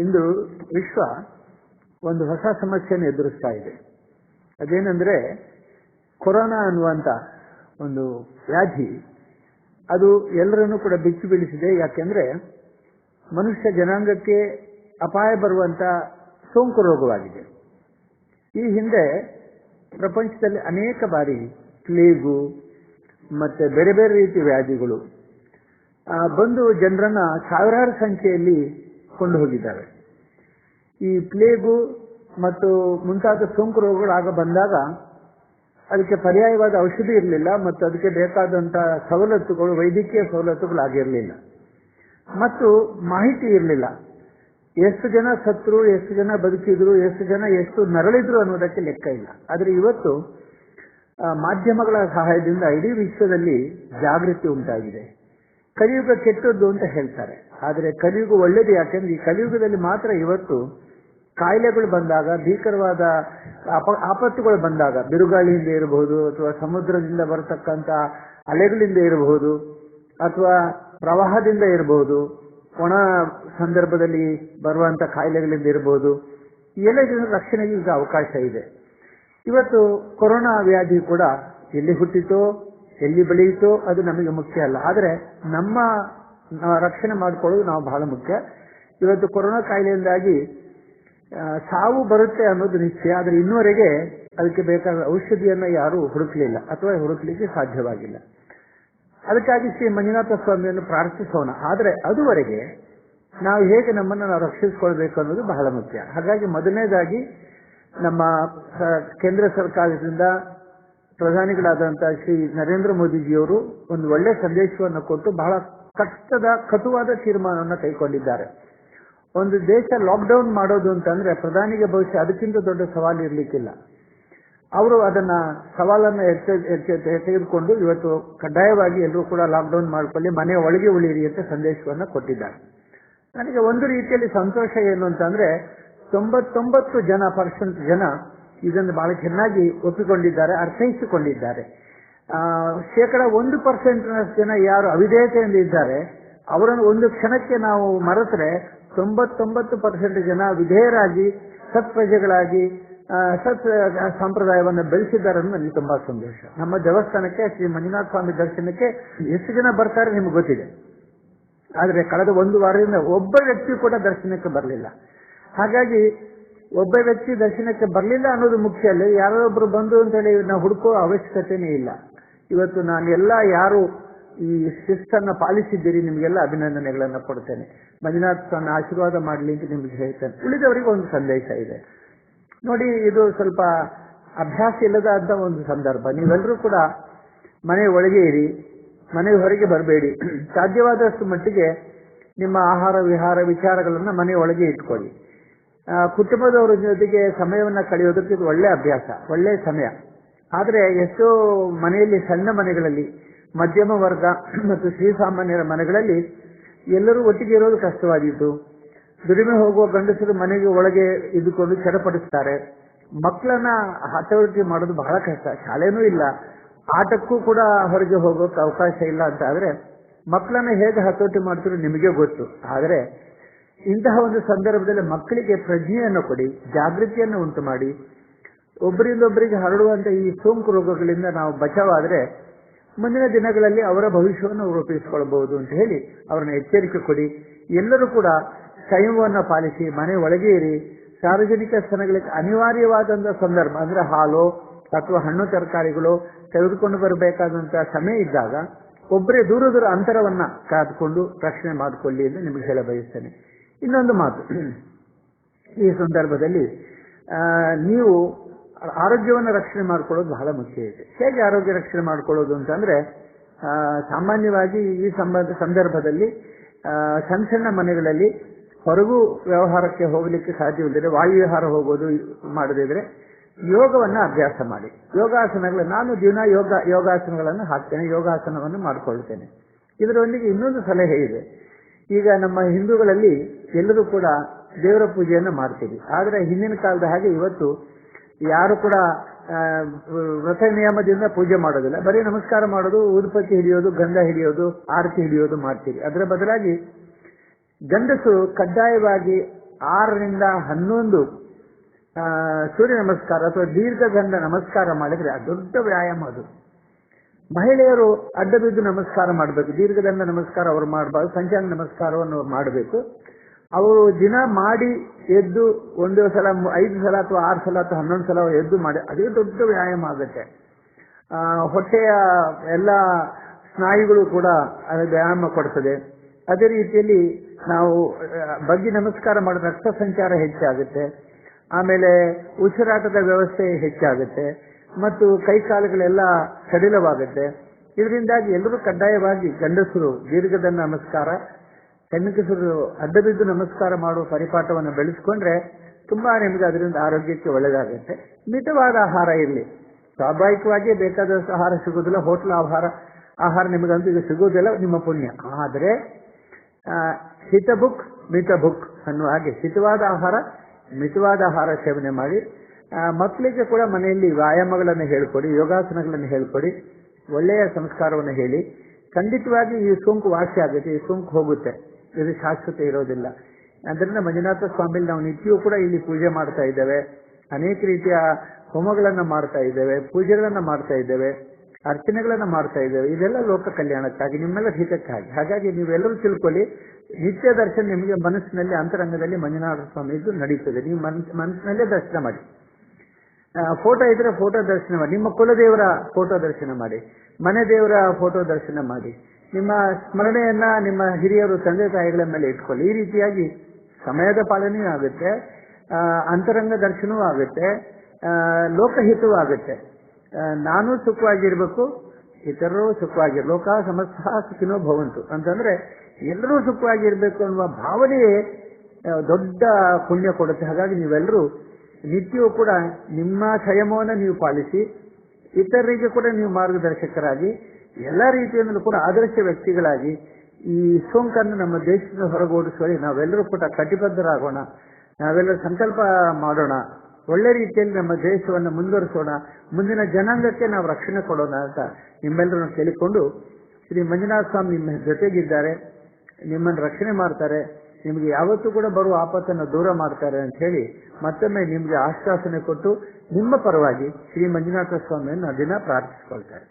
ಇಂದು ವಿಶ್ವ ಒಂದು ಹೊಸ ಸಮಸ್ಯೆಯನ್ನು ಎದುರಿಸ್ತಾ ಇದೆ. ಅದೇನೆಂದ್ರೆ ಕೊರೋನಾ ಅನ್ನುವಂಥ ಒಂದು ವ್ಯಾಧಿ. ಅದು ಎಲ್ಲರನ್ನೂ ಕೂಡ ಬಿಚ್ಚಿ ಬೀಳಿಸಿದೆ. ಯಾಕೆಂದ್ರೆ ಮನುಷ್ಯ ಜನಾಂಗಕ್ಕೆ ಅಪಾಯ ಬರುವಂತ ಸೋಂಕು ರೋಗವಾಗಿದೆ. ಈ ಹಿಂದೆ ಪ್ರಪಂಚದಲ್ಲಿ ಅನೇಕ ಬಾರಿ ಪ್ಲೇಗು ಮತ್ತೆ ಬೇರೆ ಬೇರೆ ರೀತಿಯ ವ್ಯಾಧಿಗಳು ಬಂದು ಜನರನ್ನ ಸಾವಿರಾರು ಸಂಖ್ಯೆಯಲ್ಲಿ ಕೊಂಡು ಹೋಗಿದ್ದಾವೆ. ಈ ಪ್ಲೇಗು ಮತ್ತು ಮುಂತಾದ ಸೋಂಕು ರೋಗಗಳು ಆಗ ಬಂದಾಗ ಅದಕ್ಕೆ ಪರ್ಯಾಯವಾದ ಔಷಧಿ ಇರಲಿಲ್ಲ ಮತ್ತು ಅದಕ್ಕೆ ಬೇಕಾದಂತ ಸವಲತ್ತುಗಳು, ವೈದ್ಯಕೀಯ ಸವಲತ್ತುಗಳು ಆಗಿರಲಿಲ್ಲ ಮತ್ತು ಮಾಹಿತಿ ಇರಲಿಲ್ಲ. ಎಷ್ಟು ಜನ ಸತ್ರು, ಎಷ್ಟು ಜನ ಬದುಕಿದ್ರು, ಎಷ್ಟು ಜನ ಎಷ್ಟು ನರಳಿದ್ರು ಅನ್ನೋದಕ್ಕೆ ಲೆಕ್ಕ ಇಲ್ಲ. ಆದರೆ ಇವತ್ತು ಮಾಧ್ಯಮಗಳ ಸಹಾಯದಿಂದ ಇಡೀ ವಿಶ್ವದಲ್ಲಿ ಜಾಗೃತಿ ಉಂಟಾಗಿದೆ. ಕಲಿಯುಗ ಕೆಟ್ಟದ್ದು ಅಂತ ಹೇಳ್ತಾರೆ, ಆದರೆ ಕಲಿಯುಗ ಒಳ್ಳೇದು. ಯಾಕೆಂದ್ರೆ ಈ ಕಲಿಯುಗದಲ್ಲಿ ಮಾತ್ರ ಇವತ್ತು ಕಾಯಿಲೆಗಳು ಬಂದಾಗ, ಭೀಕರವಾದ ಆಪತ್ತುಗಳು ಬಂದಾಗ, ಬಿರುಗಾಳಿಯಿಂದ ಇರಬಹುದು ಅಥವಾ ಸಮುದ್ರದಿಂದ ಬರತಕ್ಕಂಥ ಅಲೆಗಳಿಂದ ಇರಬಹುದು ಅಥವಾ ಪ್ರವಾಹದಿಂದ ಇರಬಹುದು, ಒಣ ಸಂದರ್ಭದಲ್ಲಿ ಬರುವಂತ ಕಾಯಿಲೆಗಳಿಂದ ಇರಬಹುದು, ಎಲ್ಲ ರಕ್ಷಣೆಗೆ ಈಗ ಅವಕಾಶ ಇದೆ. ಇವತ್ತು ಕೊರೋನಾ ವ್ಯಾಧಿ ಕೂಡ ಎಲ್ಲಿ ಹುಟ್ಟಿತೋ, ಎಲ್ಲಿ ಬೆಳೆಯಿತೋ ಅದು ನಮಗೆ ಮುಖ್ಯ ಅಲ್ಲ. ಆದರೆ ನಮ್ಮ ರಕ್ಷಣೆ ಮಾಡಿಕೊಳ್ಳೋದು ನಾವು ಬಹಳ ಮುಖ್ಯ. ಇವತ್ತು ಕೊರೋನಾ ಕಾಯಿಲೆಯಿಂದಾಗಿ ಸಾವು ಬರುತ್ತೆ ಅನ್ನೋದು ನಿಶ್ಚಯ. ಆದರೆ ಇನ್ನುವರೆಗೆ ಅದಕ್ಕೆ ಬೇಕಾದ ಔಷಧಿಯನ್ನ ಯಾರು ಹುಡುಕಲಿಲ್ಲ ಅಥವಾ ಹುಡುಕಲಿಕ್ಕೆ ಸಾಧ್ಯವಾಗಿಲ್ಲ. ಅದಕ್ಕಾಗಿ ಶ್ರೀ ಮಂಜುನಾಥ ಸ್ವಾಮಿಯನ್ನು ಪ್ರಾರ್ಥಿಸೋಣ. ಆದರೆ ಅದುವರೆಗೆ ನಾವು ಹೇಗೆ ನಮ್ಮನ್ನು ನಾವು ರಕ್ಷಿಸಿಕೊಳ್ಬೇಕು ಅನ್ನೋದು ಬಹಳ ಮುಖ್ಯ. ಹಾಗಾಗಿ ಮೊದಲನೇದಾಗಿ ನಮ್ಮ ಕೇಂದ್ರ ಸರ್ಕಾರದಿಂದ ಪ್ರಧಾನಿಗಳಾದಂತಹ ಶ್ರೀ ನರೇಂದ್ರ ಮೋದಿಜಿಯವರು ಒಂದು ಒಳ್ಳೆ ಸಂದೇಶವನ್ನು ಕೊಟ್ಟು ಬಹಳ ಕಟುವಾದ ತೀರ್ಮಾನವನ್ನು ಕೈಗೊಂಡಿದ್ದಾರೆ. ಒಂದು ದೇಶ ಲಾಕ್ಡೌನ್ ಮಾಡೋದು ಅಂತಂದ್ರೆ ಪ್ರಧಾನಿಗೆ ಬಹುಶಃ ಅದಕ್ಕಿಂತ ದೊಡ್ಡ ಸವಾಲು ಇರಲಿಕ್ಕಿಲ್ಲ. ಅವರು ಅದನ್ನ ಸವಾಲನ್ನು ತೆಗೆದುಕೊಂಡು ಇವತ್ತು ಕಡ್ಡಾಯವಾಗಿ ಎಲ್ಲರೂ ಕೂಡ ಲಾಕ್ಡೌನ್ ಮಾಡಿಕೊಳ್ಳಿ, ಮನೆ ಒಳಗೆ ಉಳಿಯಿರಿ ಅಂತ ಸಂದೇಶವನ್ನು ಕೊಟ್ಟಿದ್ದಾರೆ. ನನಗೆ ಒಂದು ರೀತಿಯಲ್ಲಿ ಸಂತೋಷ ಏನು ಅಂತಂದ್ರೆ 99% ಜನ ಇದನ್ನು ಬಹಳ ಚೆನ್ನಾಗಿ ಒಪ್ಪಿಕೊಂಡಿದ್ದಾರೆ, ಅರ್ಥೈಸಿಕೊಂಡಿದ್ದಾರೆ. 1% ಜನ ಯಾರು ಅವಿಧೇಯತೆಯಿಂದ ಇದ್ದಾರೆ ಅವರನ್ನು ಒಂದು ಕ್ಷಣಕ್ಕೆ ನಾವು ಮರೆತರೆ 99% ಜನ ವಿಧೇಯರಾಗಿ ಸತ್ಪ್ರಜೆಗಳಾಗಿ ಸಂಪ್ರದಾಯವನ್ನು ಬೆಳೆಸಿದ್ದಾರೆ ಅನ್ನೋದು ನನಗೆ ತುಂಬಾ ಸಂತೋಷ. ನಮ್ಮ ದೇವಸ್ಥಾನಕ್ಕೆ ಶ್ರೀ ಮಂಜುನಾಥ ಸ್ವಾಮಿ ದರ್ಶನಕ್ಕೆ ಎಷ್ಟು ಜನ ಬರ್ತಾರೆ ನಿಮ್ಗೆ ಗೊತ್ತಿದೆ. ಆದರೆ ಕಳೆದ ಒಂದು ವಾರದಿಂದ ಒಬ್ಬ ವ್ಯಕ್ತಿ ಕೂಡ ದರ್ಶನಕ್ಕೆ ಬರಲಿಲ್ಲ. ಹಾಗಾಗಿ ಒಬ್ಬ ವ್ಯಕ್ತಿ ದರ್ಶನಕ್ಕೆ ಬರಲಿಲ್ಲ ಅನ್ನೋದು ಮುಖ್ಯ ಅಲ್ಲ, ಯಾರೊಬ್ರು ಬಂದು ಅಂತೇಳಿ ನಾವು ಹುಡುಕೋ ಅವಶ್ಯಕತೆನೇ ಇಲ್ಲ. ಇವತ್ತು ನಾನೆಲ್ಲ ಯಾರು ಈ ಶಿಸ್ತನ್ನು ಪಾಲಿಸಿದ್ದೀರಿ ನಿಮಗೆಲ್ಲ ಅಭಿನಂದನೆಗಳನ್ನು ಕೊಡ್ತೇನೆ. ಮಂಜುನಾಥ ಸ್ವಾಮಿ ಆಶೀರ್ವಾದ ಮಾಡಲಿ ಅಂತ ನಿಮ್ಗೆ ಹೇಳ್ತೇನೆ. ಉಳಿದವರಿಗೆ ಒಂದು ಸಂದೇಶ ಇದೆ ನೋಡಿ. ಇದು ಸ್ವಲ್ಪ ಅಭ್ಯಾಸ ಇಲ್ಲದ ಒಂದು ಸಂದರ್ಭ. ನೀವೆಲ್ಲರೂ ಕೂಡ ಮನೆ ಒಳಗೆ ಇರಿ, ಮನೆ ಹೊರಗೆ ಬರಬೇಡಿ. ಸಾಧ್ಯವಾದಷ್ಟು ಮಟ್ಟಿಗೆ ನಿಮ್ಮ ಆಹಾರ ವಿಹಾರ ವಿಚಾರಗಳನ್ನ ಮನೆ ಒಳಗೆ ಇಟ್ಕೊಳ್ಳಿ. ಕುಟುಂಬದವರ ಜೊತೆಗೆ ಸಮಯವನ್ನ ಕಳೆಯೋದಕ್ಕೆ ಇದು ಒಳ್ಳೆ ಅಭ್ಯಾಸ, ಒಳ್ಳೆ ಸಮಯ. ಆದರೆ ಎಷ್ಟೋ ಮನೆಯಲ್ಲಿ, ಸಣ್ಣ ಮನೆಗಳಲ್ಲಿ, ಮಧ್ಯಮ ವರ್ಗ ಮತ್ತು ಶ್ರೀಸಾಮಾನ್ಯರ ಮನೆಗಳಲ್ಲಿ ಎಲ್ಲರೂ ಒಟ್ಟಿಗೆ ಇರೋದು ಕಷ್ಟವಾಗಿತ್ತು. ದುಡಿಮೆ ಹೋಗುವ ಗಂಡಸರು ಮನೆಗೆ ಒಳಗೆ ಇದ್ದುಕೊಂಡು ಚಡಪಡಿಸ್ತಾರೆ. ಮಕ್ಕಳನ್ನ ಹತೋಟಿ ಮಾಡೋದು ಬಹಳ ಕಷ್ಟ. ಶಾಲೆನೂ ಇಲ್ಲ, ಆಟಕ್ಕೂ ಕೂಡ ಹೊರಗೆ ಹೋಗೋಕೆ ಅವಕಾಶ ಇಲ್ಲ ಅಂತ ಆದ್ರೆ ಮಕ್ಕಳನ್ನ ಹೇಗೆ ಹತೋಟಿ ಮಾಡ್ತೀರೋ ನಿಮಗೆ ಗೊತ್ತು. ಆದರೆ ಇಂತಹ ಒಂದು ಸಂದರ್ಭದಲ್ಲಿ ಮಕ್ಕಳಿಗೆ ಪ್ರಜ್ಞೆಯನ್ನು ಕೊಡಿ, ಜಾಗೃತಿಯನ್ನು ಉಂಟು ಮಾಡಿ. ಒಬ್ಬರಿಂದೊಬ್ಬರಿಗೆ ಹರಡುವಂತ ಈ ಸೋಂಕು ರೋಗಗಳಿಂದ ನಾವು ಬಚಾವಾದ್ರೆ ಮುಂದಿನ ದಿನಗಳಲ್ಲಿ ಅವರ ಭವಿಷ್ಯವನ್ನು ರೂಪಿಸಿಕೊಳ್ಳಬಹುದು ಅಂತ ಹೇಳಿ ಅವರನ್ನ ಎಚ್ಚರಿಕೆ ಕೊಡಿ. ಎಲ್ಲರೂ ಕೂಡ ಸಂಯಮವನ್ನು ಪಾಲಿಸಿ ಮನೆ ಒಳಗೆ ಇರಿ. ಸಾರ್ವಜನಿಕ ಸ್ಥಳಗಳಿಗೆ ಅನಿವಾರ್ಯವಾದಂತಹ ಸಂದರ್ಭ ಅಂದ್ರೆ ಹಾಲು ಅಥವಾ ಹಣ್ಣು ತರಕಾರಿಗಳು ತೆಗೆದುಕೊಂಡು ಬರಬೇಕಾದಂತಹ ಸಮಯ ಇದ್ದಾಗ ಒಬ್ಬರೇ ದೂರ ದೂರ ಅಂತರವನ್ನ ಕಾದುಕೊಂಡು ರಕ್ಷಣೆ ಮಾಡಿಕೊಳ್ಳಿ ಎಂದು ನಿಮಗೆ ಹೇಳ ಬಯಸ್ತೇನೆ. ಇನ್ನೊಂದು ಮಾತು, ಈ ಸಂದರ್ಭದಲ್ಲಿ ನೀವು ಆರೋಗ್ಯವನ್ನು ರಕ್ಷಣೆ ಮಾಡಿಕೊಳ್ಳೋದು ಬಹಳ ಮುಖ್ಯ ಇದೆ. ಹೇಗೆ ಆರೋಗ್ಯ ರಕ್ಷಣೆ ಮಾಡಿಕೊಳ್ಳೋದು ಅಂತಂದ್ರೆ ಸಾಮಾನ್ಯವಾಗಿ ಈ ಸಂದರ್ಭದಲ್ಲಿ ಸಣ್ಣ ಸಣ್ಣ ಮನೆಗಳಲ್ಲಿ ಹೊರಗೂ ವ್ಯವಹಾರಕ್ಕೆ ಹೋಗಲಿಕ್ಕೆ ಸಾಧ್ಯವಿಲ್ಲದೆ ವಾಯುವಿಹಾರ ಹೋಗೋದು ಮಾಡದಿದ್ರೆ ಯೋಗವನ್ನ ಅಭ್ಯಾಸ ಮಾಡಿ. ಯೋಗಾಸನಗಳು ನಾನು ದಿನ ಯೋಗಾಸನಗಳನ್ನು ಹಾಕ್ತೇನೆ, ಯೋಗಾಸನವನ್ನು ಮಾಡಿಕೊಳ್ತೇನೆ. ಇದರೊಂದಿಗೆ ಇನ್ನೊಂದು ಸಲಹೆ ಇದೆ. ಈಗ ನಮ್ಮ ಹಿಂದೂಗಳಲ್ಲಿ ಎಲ್ಲರೂ ಕೂಡ ದೇವರ ಪೂಜೆಯನ್ನು ಮಾಡ್ತೀವಿ. ಆದರೆ ಹಿಂದಿನ ಕಾಲದ ಹಾಗೆ ಇವತ್ತು ಯಾರು ಕೂಡ ವ್ರತ ನಿಯಮದಿಂದ ಪೂಜೆ ಮಾಡೋದಿಲ್ಲ. ಬರೀ ನಮಸ್ಕಾರ ಮಾಡೋದು, ಊದುಪತ್ತಿ ಹಿಡಿಯೋದು, ಗಂಧ ಹಿಡಿಯೋದು, ಆರತಿ ಹಿಡಿಯೋದು ಮಾಡ್ತೀವಿ. ಅದರ ಬದಲಾಗಿ ಗಂಡಸರು ಕಡ್ಡಾಯವಾಗಿ 6ರಿಂದ 11 ಸೂರ್ಯ ನಮಸ್ಕಾರ ಅಥವಾ ದೀರ್ಘದಂಡ ನಮಸ್ಕಾರ ಮಾಡಿದ್ರೆ ಅದು ದೊಡ್ಡ ವ್ಯಾಯಾಮ. ಅದು ಮಹಿಳೆಯರು ಅಡ್ಡ ಬಿದ್ದು ನಮಸ್ಕಾರ ಮಾಡಬೇಕು. ದೀರ್ಘದಂಡ ನಮಸ್ಕಾರ ಅವರು ಮಾಡಬಾರ್ದು, ಪಂಚಾಂಗ ನಮಸ್ಕಾರವನ್ನು ಅವ್ರು ಮಾಡಬೇಕು. ಅವರು ದಿನ ಮಾಡಿ ಎದ್ದು ಒಂದು ಸಲ 5 ಸಲ ಅಥವಾ 6 ಸಲ ಅಥವಾ 11 ಸಲ ಎದ್ದು ಮಾಡಿ, ಅದೇ ದೊಡ್ಡ ವ್ಯಾಯಾಮ ಆಗುತ್ತೆ. ಹೊಟ್ಟೆಯ ಎಲ್ಲ ಸ್ನಾಯುಗಳು ಕೂಡ ವ್ಯಾಯಾಮ ಕೊಡ್ತದೆ. ಅದೇ ರೀತಿಯಲ್ಲಿ ನಾವು ಬಗ್ಗೆ ನಮಸ್ಕಾರ ಮಾಡಿದ ರಕ್ತ ಸಂಚಾರ ಹೆಚ್ಚಾಗುತ್ತೆ. ಆಮೇಲೆ ಉಸಿರಾಟದ ವ್ಯವಸ್ಥೆ ಹೆಚ್ಚಾಗುತ್ತೆ ಮತ್ತು ಕೈಕಾಲುಗಳೆಲ್ಲ ಸಡಿಲವಾಗುತ್ತೆ. ಇದರಿಂದಾಗಿ ಎಲ್ಲರೂ ಕಡ್ಡಾಯವಾಗಿ ಗಂಡಸರು ದೀರ್ಘದಂಡ ನಮಸ್ಕಾರ, ಹೆಣ್ಣುಗಸರು ಅಡ್ಡಬಿದ್ದು ನಮಸ್ಕಾರ ಮಾಡುವ ಪರಿಪಾಠವನ್ನು ಬೆಳೆಸ್ಕೊಂಡ್ರೆ ತುಂಬಾ ನಿಮಗೆ ಅದರಿಂದ ಆರೋಗ್ಯಕ್ಕೆ ಒಳ್ಳೆಯದಾಗುತ್ತೆ. ಮಿತವಾದ ಆಹಾರ ಇರಲಿ. ಸ್ವಾಭಾವಿಕವಾಗಿ ಬೇಕಾದಷ್ಟು ಆಹಾರ ಸಿಗೋದಿಲ್ಲ, ಹೋಟ್ಲ ಆಹಾರ ನಿಮಗಂತೂ ಈಗ ಸಿಗೋದಿಲ್ಲ, ನಿಮ್ಮ ಪುಣ್ಯ. ಆದರೆ ಹಿತ ಬುಕ್ ಮಿತ ಬುಕ್ ಅನ್ನುವ ಹಾಗೆ ಹಿತವಾದ ಆಹಾರ ಮಿತವಾದ ಆಹಾರ ಸೇವನೆ ಮಾಡಿ. ಮಕ್ಕಳಿಗೆ ಕೂಡ ಮನೆಯಲ್ಲಿ ವ್ಯಾಯಾಮಗಳನ್ನು ಹೇಳ್ಕೊಡಿ, ಯೋಗಾಸನಗಳನ್ನು ಹೇಳ್ಕೊಡಿ, ಒಳ್ಳೆಯ ಸಂಸ್ಕಾರವನ್ನು ಹೇಳಿ. ಖಂಡಿತವಾಗಿ ಈ ಸೋಂಕು ವಾಸಿ ಆಗುತ್ತೆ, ಈ ಸೋಂಕು ಹೋಗುತ್ತೆ, ಇದು ಶಾಶ್ವತ ಇರೋದಿಲ್ಲ. ಅದರಿಂದ ಮಂಜುನಾಥ ಸ್ವಾಮಿಲಿ ನಾವು ನಿತ್ಯವೂ ಕೂಡ ಇಲ್ಲಿ ಪೂಜೆ ಮಾಡ್ತಾ ಇದ್ದೇವೆ, ಅನೇಕ ರೀತಿಯ ಹೋಮಗಳನ್ನು ಮಾಡ್ತಾ ಇದ್ದೇವೆ, ಪೂಜೆಗಳನ್ನು ಮಾಡ್ತಾ ಇದ್ದೇವೆ, ಅರ್ಚನೆಗಳನ್ನು ಮಾಡ್ತಾ ಇದ್ದೇವೆ. ಇದೆಲ್ಲ ಲೋಕ ಕಲ್ಯಾಣಕ್ಕಾಗಿ, ನಿಮ್ಮೆಲ್ಲ ಹಿತಕ್ಕಾಗಿ. ಹಾಗಾಗಿ ನೀವೆಲ್ಲರೂ ತಿಳ್ಕೊಳ್ಳಿ, ನಿತ್ಯ ದರ್ಶನ ನಿಮಗೆ ಮನಸ್ಸಿನಲ್ಲಿ ಅಂತರಂಗದಲ್ಲಿ ಮಂಜುನಾಥ ಸ್ವಾಮಿ ಇದು ನಡೀತದೆ. ನೀವು ಮನಸ್ಸಿನಲ್ಲೇ ದರ್ಶನ ಮಾಡಿ. ಫೋಟೋ ಇದ್ರೆ ಫೋಟೋ ದರ್ಶನ ಮಾಡಿ, ನಿಮ್ಮ ಕುಲದೇವರ ಫೋಟೋ ದರ್ಶನ ಮಾಡಿ, ಮನೆ ದೇವರ ಫೋಟೋ ದರ್ಶನ ಮಾಡಿ, ನಿಮ್ಮ ಸ್ಮರಣೆಯನ್ನ ನಿಮ್ಮ ಹಿರಿಯರು ತಂದೆ ತಾಯಿಗಳ ಮೇಲೆ ಇಟ್ಕೊಳ್ಳಿ. ಈ ರೀತಿಯಾಗಿ ಸಮಯದ ಪಾಲನೆಯೂ ಆಗುತ್ತೆ, ಅಂತರಂಗ ದರ್ಶನವೂ ಆಗುತ್ತೆ, ಲೋಕಹಿತವೂ ಆಗುತ್ತೆ. ನಾನು ಸುಖವಾಗಿರ್ಬೇಕು, ಇತರರು ಸುಖವಾಗಿ, ಲೋಕ ಸಮಸ್ತ ಸುಖಿನೋ ಭವಂತು ಅಂತಂದ್ರೆ ಎಲ್ಲರೂ ಸುಖವಾಗಿರ್ಬೇಕು ಅನ್ನುವ ಭಾವನೆಯೇ ದೊಡ್ಡ ಪುಣ್ಯ ಕೊಡುತ್ತೆ. ಹಾಗಾಗಿ ನೀವೆಲ್ಲರೂ ನಿತ್ಯವೂ ಕೂಡ ನಿಮ್ಮ ಸಂಯಮವನ್ನು ನೀವು ಪಾಲಿಸಿ, ಇತರರಿಗೆ ಕೂಡ ನೀವು ಮಾರ್ಗದರ್ಶಕರಾಗಿ, ಎಲ್ಲ ರೀತಿಯಲ್ಲೂ ಕೂಡ ಆದರ್ಶ ವ್ಯಕ್ತಿಗಳಾಗಿ ಈ ಸೋಂಕನ್ನು ನಮ್ಮ ದೇಶದಿಂದ ಹೊರಗೋಡಿಸುವಲ್ಲಿ ನಾವೆಲ್ಲರೂ ಕೂಡ ಕಟಿಬದ್ಧರಾಗೋಣ. ನಾವೆಲ್ಲರೂ ಸಂಕಲ್ಪ ಮಾಡೋಣ, ಒಳ್ಳೆ ರೀತಿಯಲ್ಲಿ ನಮ್ಮ ದೇಶವನ್ನು ಮುಂದುವರಿಸೋಣ, ಮುಂದಿನ ಜನಾಂಗಕ್ಕೆ ನಾವು ರಕ್ಷಣೆ ಕೊಡೋಣ ಅಂತ ನಿಮ್ಮೆಲ್ಲರನ್ನು ಕೇಳಿಕೊಂಡು, ಶ್ರೀ ಮಂಜುನಾಥ ಸ್ವಾಮಿ ನಿಮ್ಮ ಜೊತೆಗಿದ್ದಾರೆ, ನಿಮ್ಮನ್ನು ರಕ್ಷಣೆ ಮಾಡ್ತಾರೆ, ನಿಮಗೆ ಯಾವತ್ತೂ ಕೂಡ ಬರುವ ಆಪತ್ತನ್ನು ದೂರ ಮಾಡ್ತಾರೆ ಅಂತ ಹೇಳಿ ಮತ್ತೊಮ್ಮೆ ನಿಮಗೆ ಆಶ್ವಾಸನೆ ಕೊಟ್ಟು ನಿಮ್ಮ ಪರವಾಗಿ ಶ್ರೀ ಮಂಜುನಾಥ ಸ್ವಾಮಿಯನ್ನು ದಿನ ಪ್ರಾರ್ಥಿಸಿಕೊಳ್ತಾರೆ.